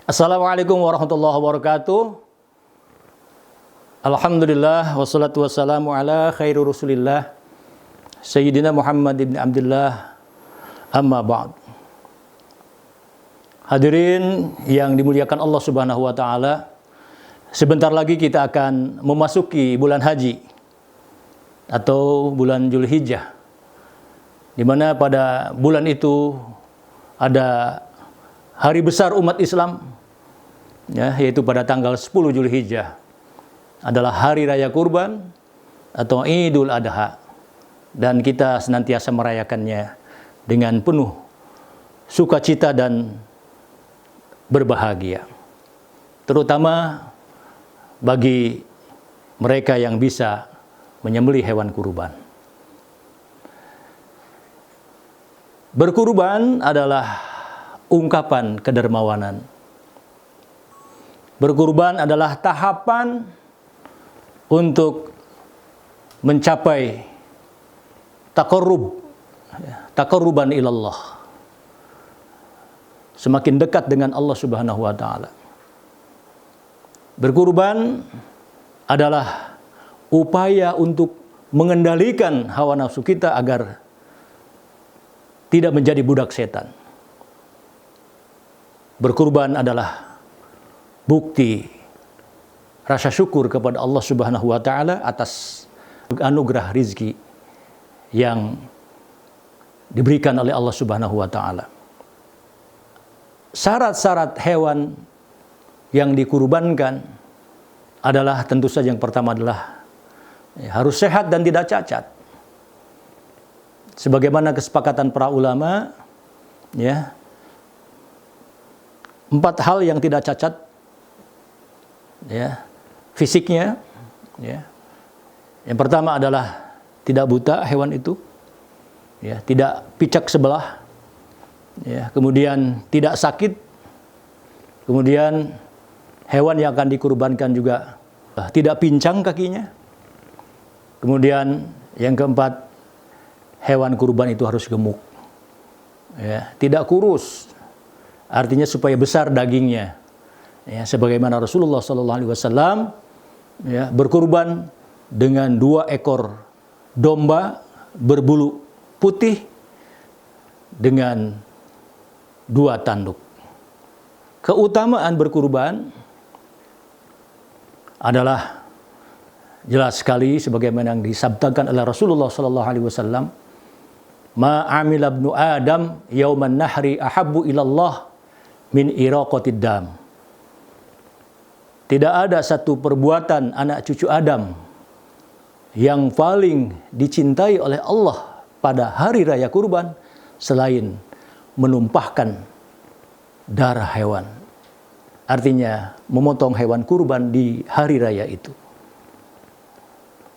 Assalamualaikum warahmatullahi wabarakatuh. Alhamdulillah wassalatu wassalamu ala khairu Rasulillah Sayyidina Muhammad ibn Abdullah, amma ba'd. Hadirin yang dimuliakan Allah Subhanahu wa taala, sebentar lagi kita akan memasuki bulan haji atau bulan Zulhijjah, di mana pada bulan itu ada hari besar umat Islam, yaitu pada tanggal 10 Zulhijjah adalah hari raya kurban atau Idul Adha, dan kita senantiasa merayakannya dengan penuh sukacita dan berbahagia, terutama bagi mereka yang bisa menyembelih hewan kurban. Berkurban adalah ungkapan kedermawanan. Berkurban adalah tahapan untuk mencapai taqarruban ilallah, semakin dekat dengan Allah Subhanahu wa taala. Berkurban adalah upaya untuk mengendalikan hawa nafsu kita agar tidak menjadi budak setan. Berkurban adalah bukti rasa syukur kepada Allah Subhanahu wa taala atas anugerah rizki yang diberikan oleh Allah Subhanahu wa taala. Syarat-syarat hewan yang dikurbankan adalah tentu saja yang pertama adalah harus sehat dan tidak cacat. Sebagaimana kesepakatan para ulama, ya, 4 hal yang tidak cacat, ya, fisiknya, ya. Yang pertama adalah tidak buta hewan itu, ya, tidak picak sebelah, ya, kemudian tidak sakit, kemudian hewan yang akan dikurbankan juga tidak pincang kakinya, kemudian yang keempat, hewan kurban itu harus gemuk, ya, tidak kurus, artinya supaya besar dagingnya, ya, sebagaimana Rasulullah SAW, ya, berkurban dengan 2 ekor domba berbulu putih dengan 2 tanduk. Keutamaan berkurban adalah jelas sekali sebagaimana yang disabdakan oleh Rasulullah SAW, ma amila ibnu Adam yauman nahri ahabbu ilallah min iraqatid dam. Tidak ada satu perbuatan anak cucu Adam yang paling dicintai oleh Allah pada hari raya kurban selain menumpahkan darah hewan. Artinya memotong hewan kurban di hari raya itu.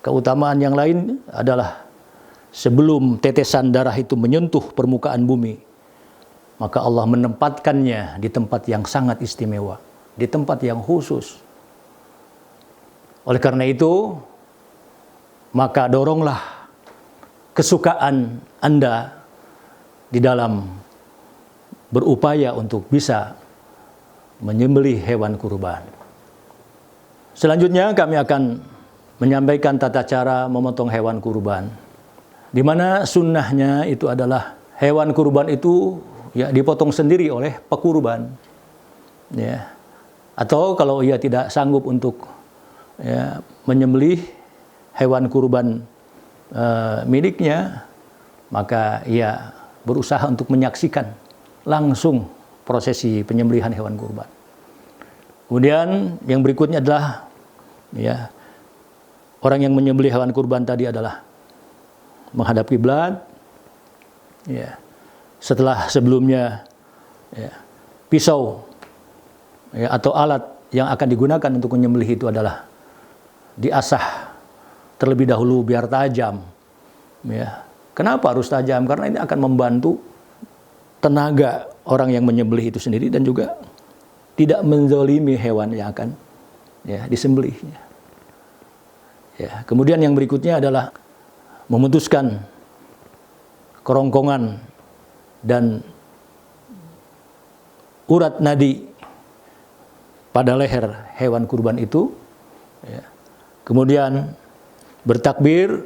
Keutamaan yang lain adalah sebelum tetesan darah itu menyentuh permukaan bumi, maka Allah menempatkannya di tempat yang sangat istimewa, di tempat yang khusus. Oleh karena itu, maka doronglah kesukaan Anda di dalam berupaya untuk bisa menyembelih hewan kurban. Selanjutnya kami akan menyampaikan tata cara memotong hewan kurban, di mana sunnahnya itu adalah hewan kurban itu, ya, dipotong sendiri oleh pekurban, ya. Atau kalau ia tidak sanggup untuk, ya, menyembelih hewan kurban miliknya, maka ia berusaha untuk menyaksikan langsung prosesi penyembelihan hewan kurban. Kemudian yang berikutnya adalah, ya, orang yang menyembelih hewan kurban tadi adalah menghadap kiblat, ya. Setelah sebelumnya, ya, pisau, ya, atau alat yang akan digunakan untuk menyembelih itu adalah diasah terlebih dahulu biar tajam, ya. Kenapa harus tajam? Karena ini akan membantu tenaga orang yang menyembelih itu sendiri dan juga tidak menzalimi hewan yang akan, ya, disembelihnya. Ya, kemudian yang berikutnya adalah memutuskan kerongkongan dan urat nadi pada leher hewan kurban itu, ya. Kemudian bertakbir,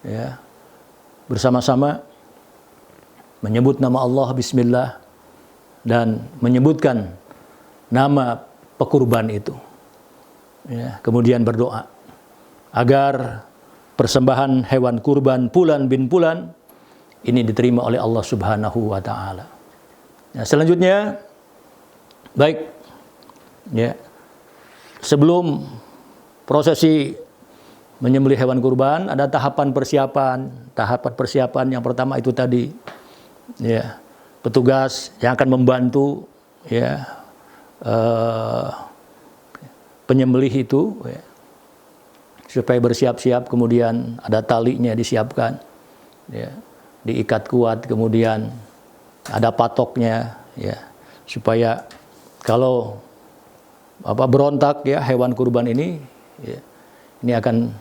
ya, bersama-sama menyebut nama Allah, Bismillah, dan menyebutkan nama pekurban itu, ya. Kemudian berdoa agar persembahan hewan kurban Fulan bin Fulan ini diterima oleh Allah Subhanahu wa Ta'ala. Nah, selanjutnya, baik, ya, sebelum prosesi menyembelih hewan kurban, ada tahapan persiapan. Tahapan persiapan yang pertama itu tadi, ya, petugas yang akan membantu, ya, penyembelih itu, ya, supaya bersiap-siap. Kemudian ada talinya disiapkan, ya, diikat kuat, kemudian ada patoknya, ya, supaya kalau berontak, ya, hewan kurban ini, ya, ini akan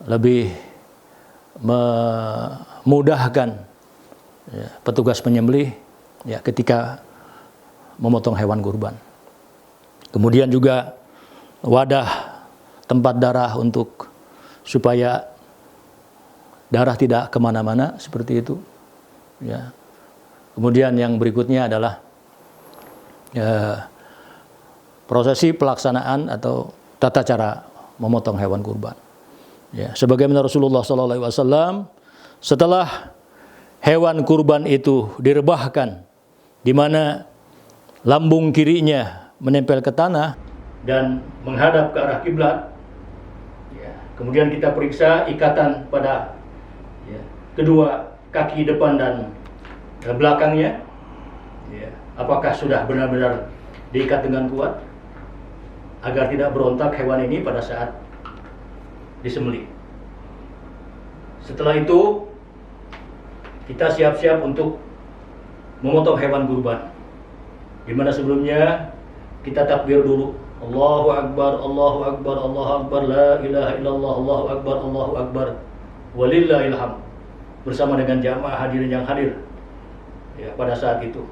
lebih memudahkan, ya, petugas penyembelih, ya, ketika memotong hewan kurban. Kemudian juga wadah tempat darah untuk supaya darah tidak kemana-mana, seperti itu, ya. Kemudian yang berikutnya adalah, ya, prosesi pelaksanaan atau tata cara memotong hewan kurban. Ya, sebagaimana Rasulullah SAW, setelah hewan kurban itu direbahkan, di mana lambung kirinya menempel ke tanah dan menghadap ke arah kiblat, ya, kemudian kita periksa ikatan pada, ya, kedua kaki depan dan belakangnya, ya, apakah sudah benar-benar diikat dengan kuat agar tidak berontak hewan ini pada saat disembelih. Setelah itu kita siap-siap untuk memotong hewan kurban, di mana sebelumnya kita takbir dulu, Allahu Akbar, Allahu Akbar, Allahu Akbar, la ilaha illallah, Allahu Akbar, Allahu Akbar, walillahil hamd, bersama dengan jamaah hadirin yang hadir, ya, pada saat itu.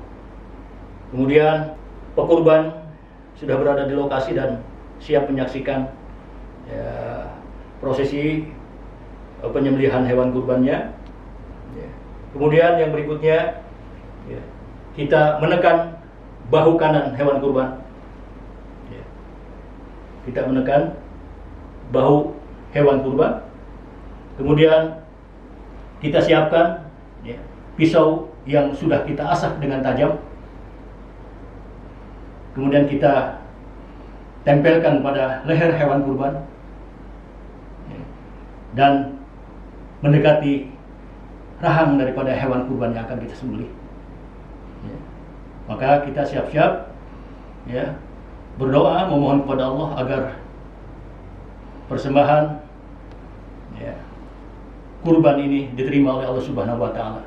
Kemudian pekurban sudah berada di lokasi dan siap menyaksikan, ya, prosesi penyembelihan hewan kurbannya. Ya. Kemudian yang berikutnya, ya, kita menekan bahu kanan hewan kurban. Ya. Kita menekan bahu hewan kurban. Kemudian kita siapkan, ya, pisau yang sudah kita asah dengan tajam. Kemudian kita tempelkan pada leher hewan kurban, ya, dan mendekati rahang daripada hewan kurban yang akan kita sembelih. Ya. Maka kita siap-siap, ya, berdoa memohon kepada Allah agar persembahan, ya, kurban ini diterima oleh Allah Subhanahu wa Ta'ala.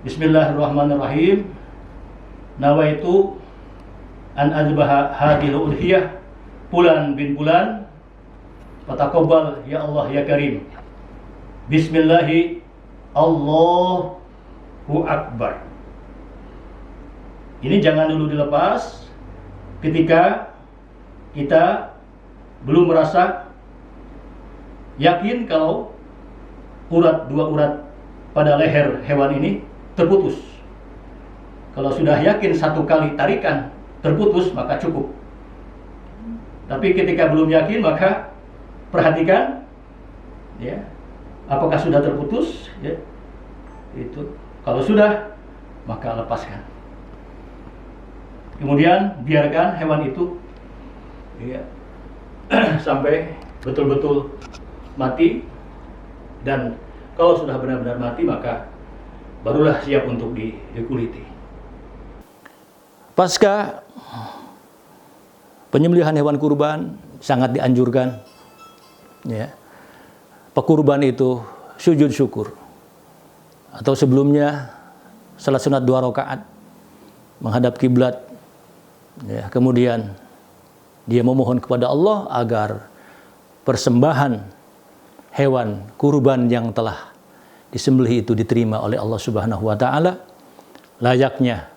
Bismillahirrahmanirrahim. Nawaitu an azbaha hadhil udhiyah Fulan bin Fulan, fataqabbal ya Allah ya Karim. Bismillahi Allahu Akbar. Ini jangan dulu dilepas ketika kita belum merasa yakin kalau dua urat pada leher hewan ini terputus. Kalau sudah yakin satu kali tarikan terputus, maka cukup. Tapi ketika belum yakin, maka perhatikan, ya, apakah sudah terputus, ya, itu. Kalau sudah, maka lepaskan. Kemudian biarkan hewan itu, ya, sampai betul-betul mati. Dan kalau sudah benar-benar mati, maka barulah siap untuk dikuliti. Pasca penyembelihan hewan kurban sangat dianjurkan, ya, pekurban itu sujud syukur, atau sebelumnya salat sunat 2 rakaat menghadap kiblat, ya, kemudian dia memohon kepada Allah agar persembahan hewan kurban yang telah disembelih itu diterima oleh Allah Subhanahu wa Ta'ala, layaknya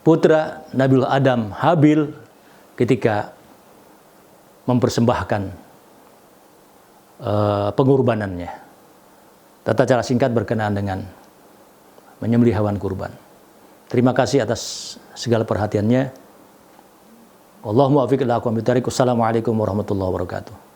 putra Nabi Adam Habil ketika mempersembahkan pengorbanannya. Tata cara singkat berkenaan dengan menyembelih hewan kurban. Terima kasih atas segala perhatiannya. Wallahul muwaffiq ila aqwamit thoriq. Wassalamualaikum warahmatullahi wabarakatuh.